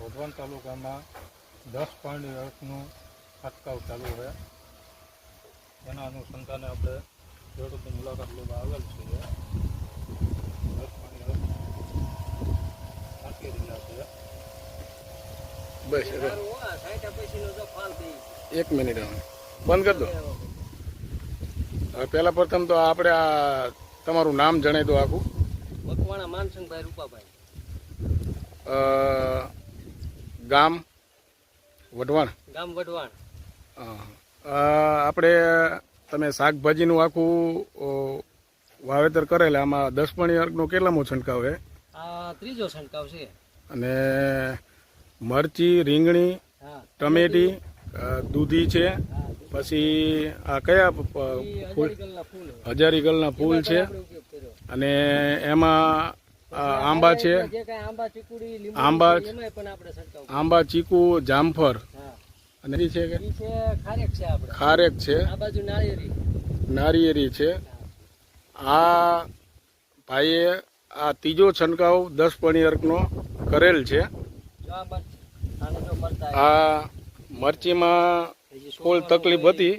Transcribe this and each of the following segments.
વઢવાણ તાલુકામાં 10.8નું છંટકાવ ચાલુ છે. એના અનુસંધાને આપણે ખેડૂતની મુલાકાત લેવા આવેલ છે. 10.8 છાંટી રહ્યા છે. બસ એક મિનિટ બંધ કરી દો. પહેલા પ્રથમ તો આપણે આ તમારું નામ જણાવી દો આખું. મકવાણા માનસિંહભાઈ રૂપાભાઈ. ગામ વઢવાણ. ગામ વઢવાણ. આપણે તમે શાકભાજીનું આખું વાવેતર કરેલા આમાં 10.8નો કેટલામો છંટકાવ છે? આ ત્રીજો છંટકાવ છે. અને મરચી, રીંગણી, ટમેટી, દૂધી છે, પછી આ કયા ફૂલ? હજારીગલના ફૂલ છે, અને એમાં આંબા છે, આંબા, ચીકુ, જામફર, અને છે કે ખારેક છે, નારિયેરી છે. આ ભાઈએ આ ત્રીજો છંટકાવ 10.8નો કરેલ છે. આ મરચીમાં ફૂલ તકલીફ હતી,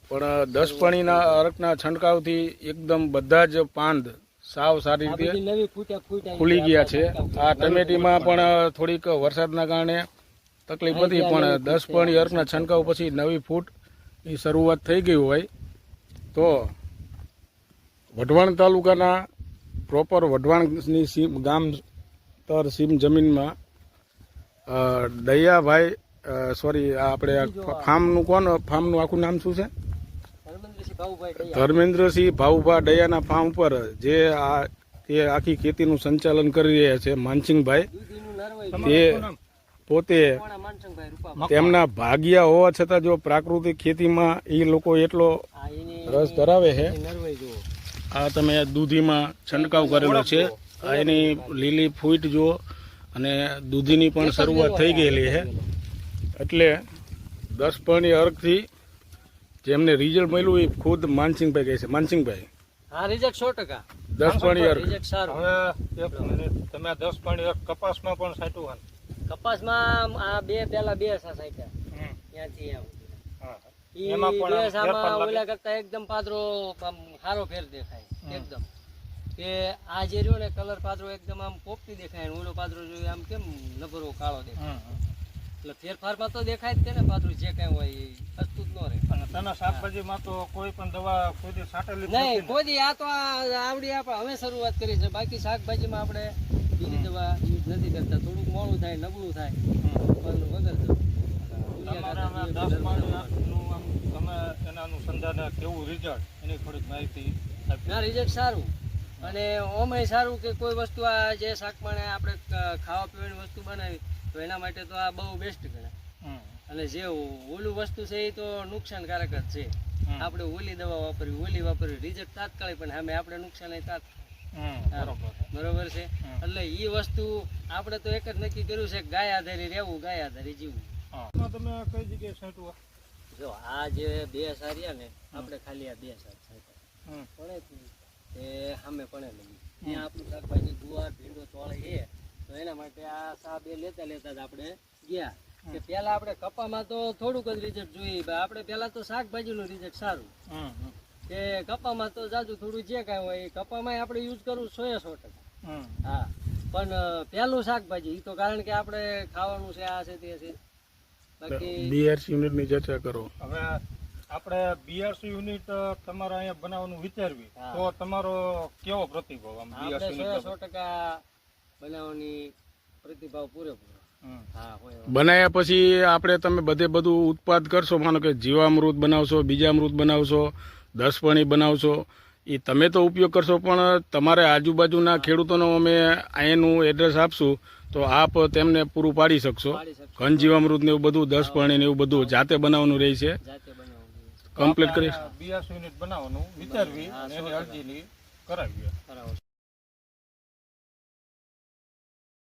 પણ 10.8ના છંટકાવથી એકદમ બધા જ પાંદ સાવ સારી રીતે ખુલી ગયા છે. આ ટમેટીમાં પણ થોડીક વરસાદના કારણે તકલીફ હતી, પણ 10.8ના છંટકાવ પછી નવી ફૂટની શરૂઆત થઈ ગઈ હોય તો વઢવાણ તાલુકાના પ્રોપર વઢવાણની ગામ તર સીમ જમીનમાં દયાભાઈ સોરી આપણે ફાર્મનું આખું નામ શું છે? ધર્મેન્દ્રસિંહ ભાઉભા દયાના ફાર્મ ઉપર જે આખી ખેતીનું સંચાલન કરી રહ્યા છે માનસિંહભાઈ, તે પોતે તેમના ભાગ્યા હોવા છતાં જો પ્રાકૃતિક ખેતીમાં એ લોકો એટલો રસ ધરાવે છે. આ તમે દૂધીમાં છંટકાવ કરેલો છે. આ એની લીલી ફૂટ જુઓ, અને દૂધીની પણ શરૂઆત થઈ ગયેલી છે. એટલે 10.8થી જેમને રિઝલ્ટ મળ્યું એ ખુદ માનસિંહભાઈ કહે છે. માનસિંહભાઈ, હા, રિઝલ્ટ 100%. 10.8 રિઝલ્ટ સારું. હવે એક મિનિટ, તમે 10.8 કપાસમાં પણ છાંટ્યું? કપાસમાં આ પેલા બે છાંટ્યા ત્યાંથી ઓલા કરતા એકદમ પાદરો સારો ફેર દેખાય. એકદમ કે આ જે રહ્યો ને કલર પાદરો એકદમ આમ પોપટી દેખાય, ઓલો પાદરો જોઈએ આમ કેમ નબરો કાળો દેખાય. એટલે ફેરફારમાં તો દેખાય જ છે ને, પાદરું જે કઈ હોય એ સસ્તું જ ન રહે. અને તેના શાકભાજીમાં તો કોઈ પણ દવા કોઈ છાંટેલી નહીં, કોઈ આ તો આવડી આપણે હવે શરૂઆત કરી છે. બાકી શાકભાજીમાં આપણે બીજી દવા યુઝ નથી કરતા. થોડુંક મોડું થાય, નબળું થાય, પણ વગર તમે એના અનુસંધાને કેવું રિઝલ્ટ, એની થોડીક માહિતી. ના, રિઝલ્ટ સારું, અને ઓમે સારું કે કોઈ વસ્તુ આ જે શાકમાં આપણે ખાવા પીવાની વસ્તુ બનાવી તો એના માટે તો આ બહુ બેસ્ટ ગણાય. અને જે ઓલું વસ્તુ છે એ તો નુકસાનકારક જ છે. આપણે ઓલી દવા વાપરવી રિઝલ્ટ તાત્કાલિક, પણ સામે આપણે નુકસાન બરોબર છે. એટલે એ વસ્તુ આપણે તો એક જ નક્કી કર્યું છે, ગાય આધારી રહેવું, ગાય આધારી જીવવું. તમે કઈ જગ્યાએ છાંટવું? જો આ જે બે સારિયા ને આપણે ખાલી આ બે સાર પડે તે સામે પડે નહીં, ત્યાં આપણું શાકભાજી ગુવાર, ભીંડો, ચોળે છે. તો એના માટે આ સા બે લેતા જ આપણે ગયા કે પેલા આપણે કપામાં તો થોડુંક જ રિઝલ્ટ જોઈએ. આપણે પેલા તો શાકભાજીનું રિઝલ્ટ સારું, કે કપામાં તો જાજુ થોડું જે કાંઈ હોય એ કપામાં આપણે યુઝ કરવું 100%. હા, પણ પેલું શાકભાજી તો કારણ કે આપણે ખાવાનું છે, આ છે, તે છે. બાકી બીઆરસી યુનિટની ચર્ચા કરો. હવે આપણે બીઆરસી યુનિટ તમારે અહીંયા બનાવવાનું વિચારવી તો તમારો કેવો પ્રતિભાવ? આમ આપણે 100% બનાવવાની પ્રતિભાવ પૂરેપૂરો. બનાવ્યા પછી આપણે તમે બધું ઉત્પાદ કરશો, માનો કે જીવામૃત બનાવશો, બીજામૃત બનાવશો, 10 બનાવશો, એ તમે તો ઉપયોગ કરશો, પણ તમારે આજુબાજુના ખેડૂતોનો અમે અહીંનું એડ્રેસ આપશું તો આપ તેમને પૂરું પાડી શકશો. ઘન જીવામૃત ને એવું બધું 10 ને એવું બધું જાતે બનાવવાનું રહે છે. કમ્પ્લીટ કરીશ. બીઆરસી યુનિટ બનાવવાનું વિચારવી અને એની અરજી કરાવી.